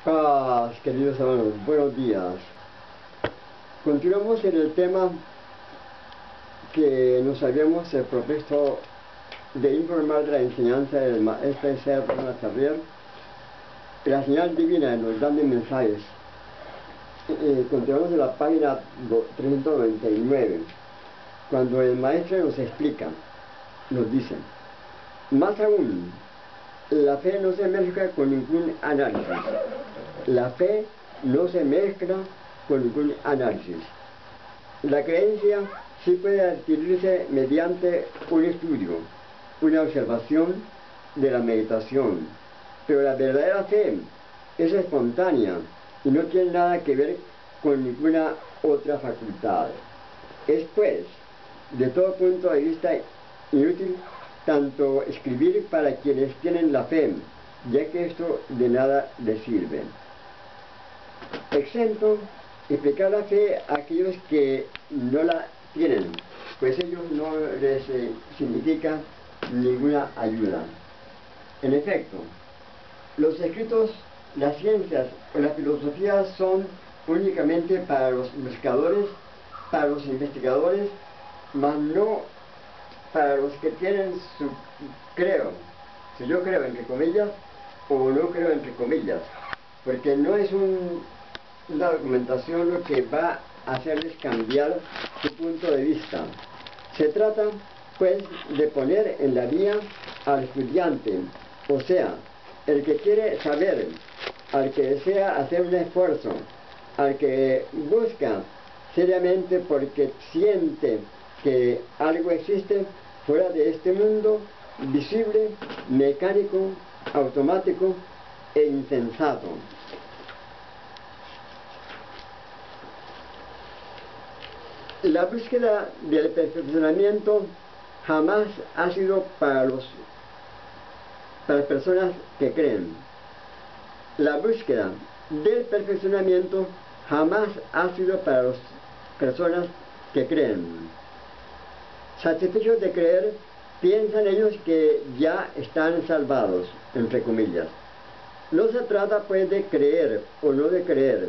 Queridos hermanos, buenos días. Continuamos en el tema que nos habíamos propuesto de informar de la enseñanza del maestro Serra Carrier, la señal divina en los grandes mensajes. Continuamos en la página 399, cuando el maestro nos explica, nos dice: más aún, la fe no se mezcla con ningún análisis. La fe no se mezcla con ningún análisis. La creencia sí puede adquirirse mediante un estudio, una observación de la meditación, pero la verdadera fe es espontánea y no tiene nada que ver con ninguna otra facultad. Es pues, de todo punto de vista, inútil tanto escribir para quienes tienen la fe, ya que esto de nada les sirve. Exento explicar la fe a aquellos que no la tienen, pues ellos no les significa ninguna ayuda. En efecto, los escritos, las ciencias o la filosofía son únicamente para los buscadores, para los investigadores, mas no para los que tienen su creo, si yo creo entre comillas o no creo entre comillas, porque no es una documentación lo que va a hacerles cambiar su punto de vista. Se trata pues de poner en la vía al estudiante, o sea, el que quiere saber, al que desea hacer un esfuerzo, al que busca seriamente porque siente que algo existe fuera de este mundo visible, mecánico, automático e insensato. La búsqueda del perfeccionamiento jamás ha sido para las personas que creen. La búsqueda del perfeccionamiento jamás ha sido para las personas que creen. Satisfechos de creer, piensan ellos que ya están salvados, entre comillas. No se trata pues de creer o no de creer.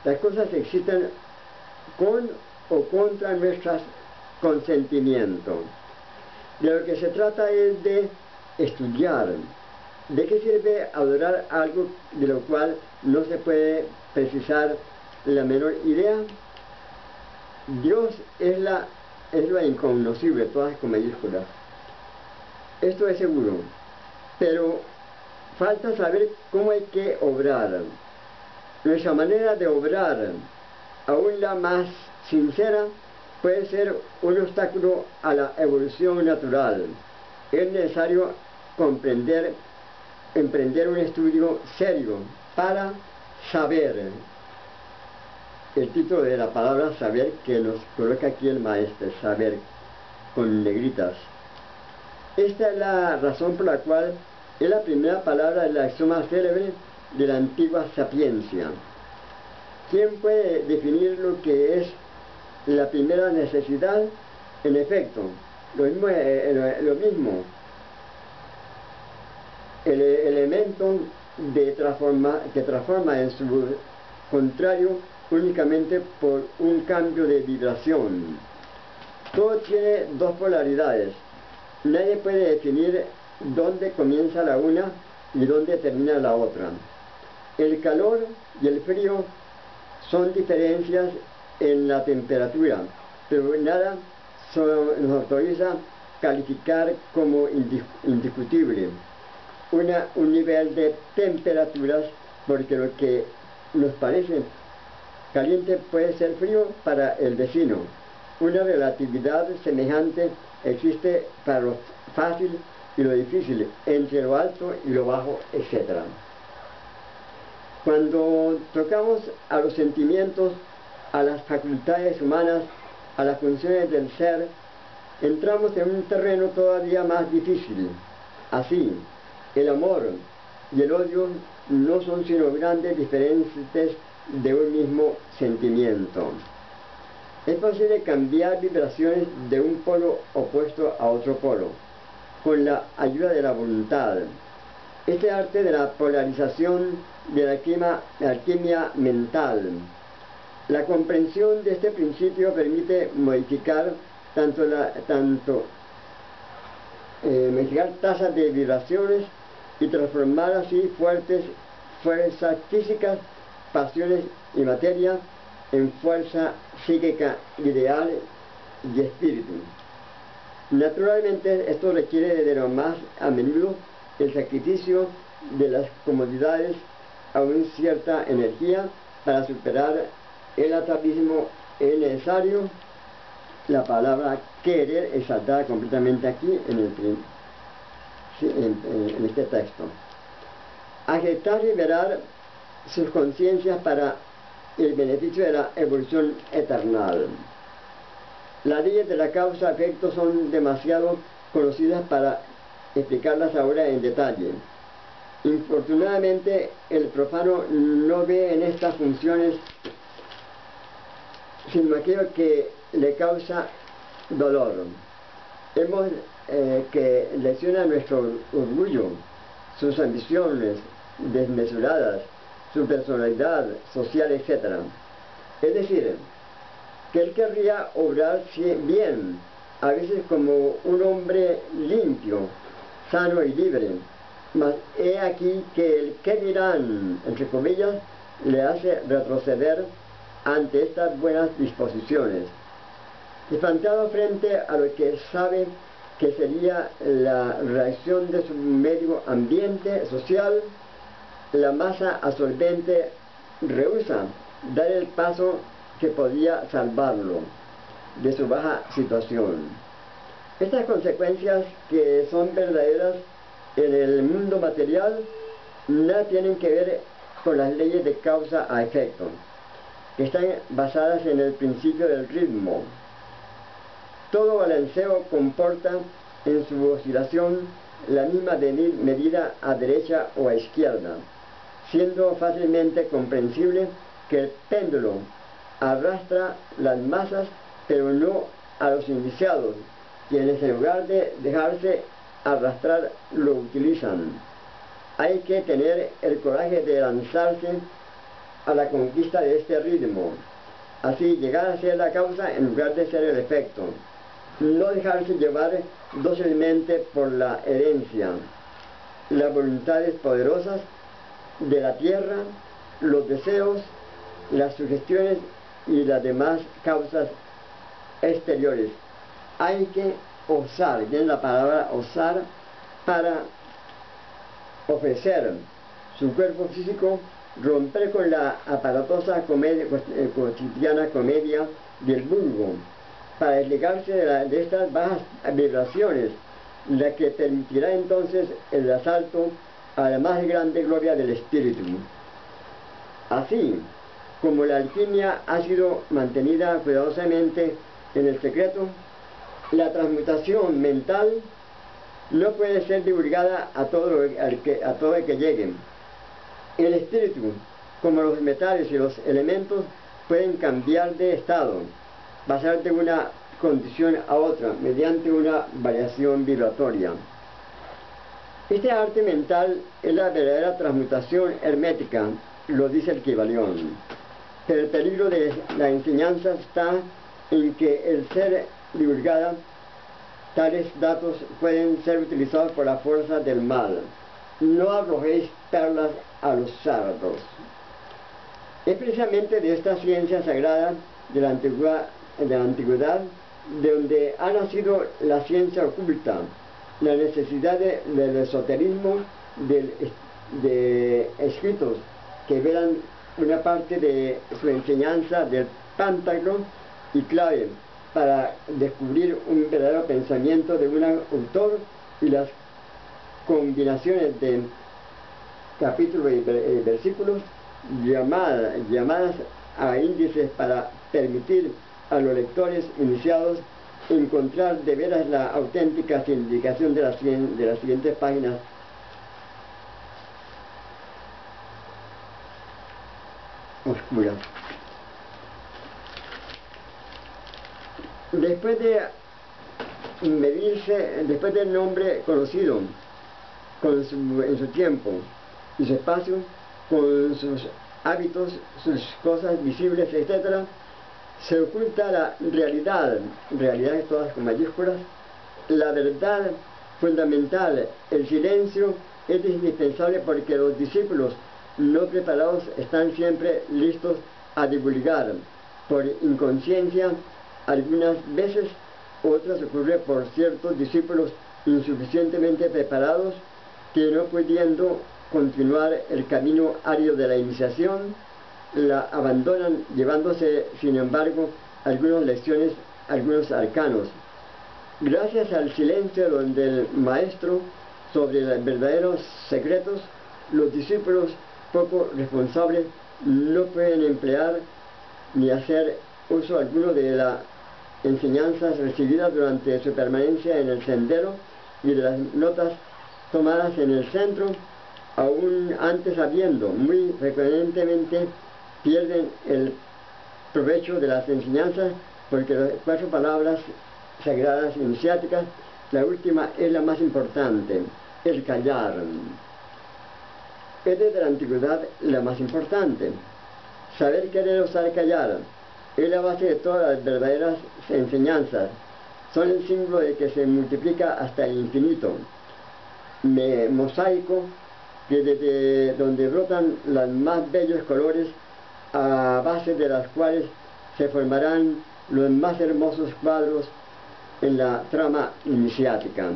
Las cosas existen con o contra nuestro consentimiento. De lo que se trata es de estudiar. ¿De qué sirve adorar algo de lo cual no se puede precisar la menor idea? Dios es lo incognoscible, todas con mayúsculas. Esto es seguro, pero falta saber cómo hay que obrar. Nuestra manera de obrar, aún la más sincera, puede ser un obstáculo a la evolución natural. Es necesario emprender un estudio serio para saber. El título de la palabra saber que nos coloca aquí el maestro, saber, con negritas. Esta es la razón por la cual es la primera palabra de la axioma célebre de la antigua sapiencia. ¿Quién puede definir lo que es la primera necesidad? En efecto, lo mismo, el elemento que transforma en su contrario únicamente por un cambio de vibración. Todo tiene dos polaridades. Nadie puede definir dónde comienza la una y dónde termina la otra. El calor y el frío son diferencias en la temperatura, pero nada nos autoriza calificar como indiscutible un nivel de temperaturas, porque lo que nos parece caliente puede ser frío para el vecino. Una relatividad semejante existe para lo fácil y lo difícil, entre lo alto y lo bajo, etc. Cuando tocamos a los sentimientos, a las facultades humanas, a las funciones del ser, entramos en un terreno todavía más difícil. Así, el amor y el odio no son sino grandes diferentes de un mismo sentimiento. Es posible cambiar vibraciones de un polo opuesto a otro polo, con la ayuda de la voluntad. este arte de la polarización de la alquimia mental. La comprensión de este principio permite modificar modificar tasas de vibraciones y transformar así fuerzas físicas, pasiones y materia en fuerza psíquica, ideal y espíritu. Naturalmente, esto requiere de lo más a menudo el sacrificio de las comodidades a una cierta energía para superar el atavismo. Es necesario la palabra querer exaltada completamente aquí en este texto. Aceptar liberar sus conciencias para el beneficio de la evolución eternal. Las leyes de la causa-efecto son demasiado conocidas para explicarlas ahora en detalle. Infortunadamente, el profano no ve en estas funciones sino aquello que le causa dolor. Vemos que lesiona nuestro orgullo, sus ambiciones desmesuradas, su personalidad social, etc. Es decir, que él querría obrar bien, a veces como un hombre limpio, sano y libre, mas he aquí que el qué dirán, entre comillas, le hace retroceder ante estas buenas disposiciones. Espantado frente a lo que sabe que sería la reacción de su medio ambiente social, la masa absorbente rehúsa dar el paso que podía salvarlo de su baja situación. Estas consecuencias, que son verdaderas en el mundo material, nada tienen que ver con las leyes de causa a efecto, que están basadas en el principio del ritmo. Todo balanceo comporta en su oscilación la misma medida a derecha o a izquierda, siendo fácilmente comprensible que el péndulo arrastra las masas, pero no a los iniciados, quienes en lugar de dejarse arrastrar lo utilizan. Hay que tener el coraje de lanzarse a la conquista de este ritmo, así llegar a ser la causa en lugar de ser el efecto. No dejarse llevar dócilmente por la herencia, las voluntades poderosas de la tierra, los deseos, las sugestiones y las demás causas exteriores. Hay que osar, viene la palabra osar, para ofrecer su cuerpo físico, romper con la aparatosa cotidiana comedia del vulgo, para desligarse de estas bajas vibraciones, la que permitirá entonces el asalto a la más grande gloria del espíritu. Así como la alquimia ha sido mantenida cuidadosamente en el secreto, la transmutación mental no puede ser divulgada a todo el que llegue. El espíritu, como los metales y los elementos, pueden cambiar de estado, pasar de una condición a otra mediante una variación vibratoria. Este arte mental es la verdadera transmutación hermética, lo dice el Kybalión. Pero el peligro de la enseñanza está en que el ser divulgada, tales datos pueden ser utilizados por la fuerza del mal. No arrojéis perlas a los cerdos. Es precisamente de esta ciencia sagrada de la antigüedad de donde ha nacido la ciencia oculta, la necesidad del esoterismo, de escritos que velan una parte de su enseñanza del Pentágono y clave para descubrir un verdadero pensamiento de un autor, y las combinaciones de capítulos y versículos llamadas a índices para permitir a los lectores iniciados encontrar de veras la auténtica significación de las siguientes páginas. Oscuras. Después del nombre conocido en su tiempo y su espacio, con sus hábitos, sus cosas visibles, etc., se oculta la realidad, realidades todas con mayúsculas, la verdad fundamental. El silencio es indispensable porque los discípulos no preparados están siempre listos a divulgar, por inconsciencia algunas veces, otras ocurre por ciertos discípulos insuficientemente preparados que, no pudiendo continuar el camino árido de la iniciación, la abandonan, llevándose sin embargo algunas lecciones, algunos arcanos. Gracias al silencio del maestro sobre los verdaderos secretos, los discípulos poco responsables no pueden emplear ni hacer uso alguno de las enseñanzas recibidas durante su permanencia en el sendero y de las notas tomadas en el centro. Aún antes habiendo, muy frecuentemente pierden el provecho de las enseñanzas, porque las 4 palabras sagradas iniciáticas, la última es la más importante, el callar. Es desde la antigüedad la más importante. Saber querer usar callar es la base de todas las verdaderas enseñanzas. Son el símbolo de que se multiplica hasta el infinito. Mosaico que desde donde brotan los más bellos colores, a base de las cuales se formarán los más hermosos cuadros en la trama iniciática.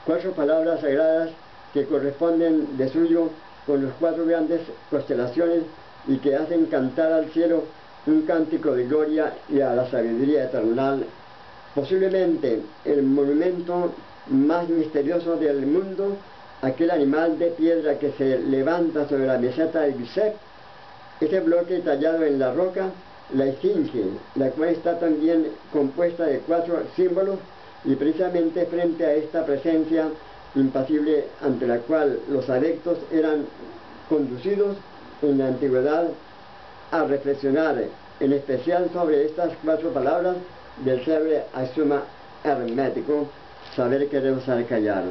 4 palabras sagradas que corresponden de suyo con las 4 grandes constelaciones y que hacen cantar al cielo un cántico de gloria y a la sabiduría eternal. Posiblemente el monumento más misterioso del mundo, aquel animal de piedra que se levanta sobre la meseta de Bizet, ese bloque tallado en la roca, la esfinge, la cual está también compuesta de 4 símbolos, y precisamente frente a esta presencia impasible ante la cual los adeptos eran conducidos en la antigüedad a reflexionar, en especial sobre estas 4 palabras del célebre axioma hermético: saber querer usar callar.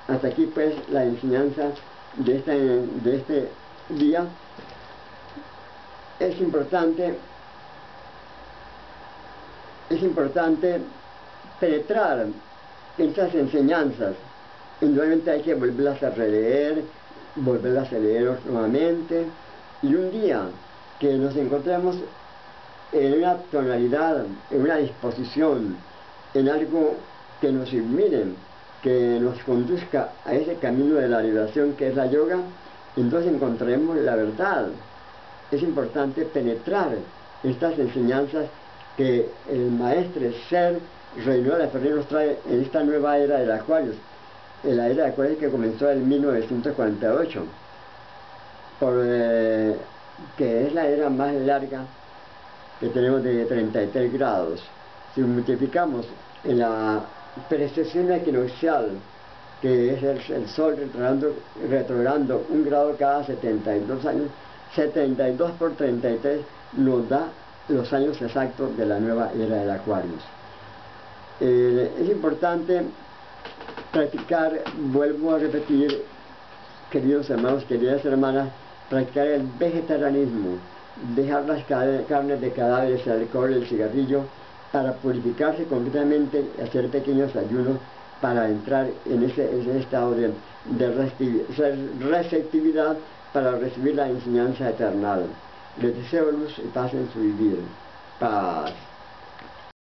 Hasta aquí pues la enseñanza de este día. Es importante penetrar en estas enseñanzas. Indudablemente hay que volverlas a releer, volverlas a leer nuevamente, y un día que nos encontremos en una tonalidad, en una disposición, en algo que nos ilumine, que nos conduzca a ese camino de la liberación que es la yoga, entonces encontraremos la verdad. Es importante penetrar estas enseñanzas que el maestro Ser Reinaldo de Ferrer nos trae en esta nueva era del Acuarios, en la era de Acuarios que comenzó en 1948, que es la era más larga que tenemos, de 33 grados. Si multiplicamos en la precesión equinoccial, que es el Sol retrogradando 1 grado cada 72 años, 72 por 33 nos da los años exactos de la nueva era del Acuarios. Es importante practicar, vuelvo a repetir, queridos hermanos, queridas hermanas, practicar el vegetarianismo, dejar las carnes de cadáveres, el alcohol, el cigarrillo, para purificarse completamente, hacer pequeños ayunos para entrar en ese estado de receptividad para recibir la enseñanza eterna. Les deseo luz y paz en su vivir. Paz.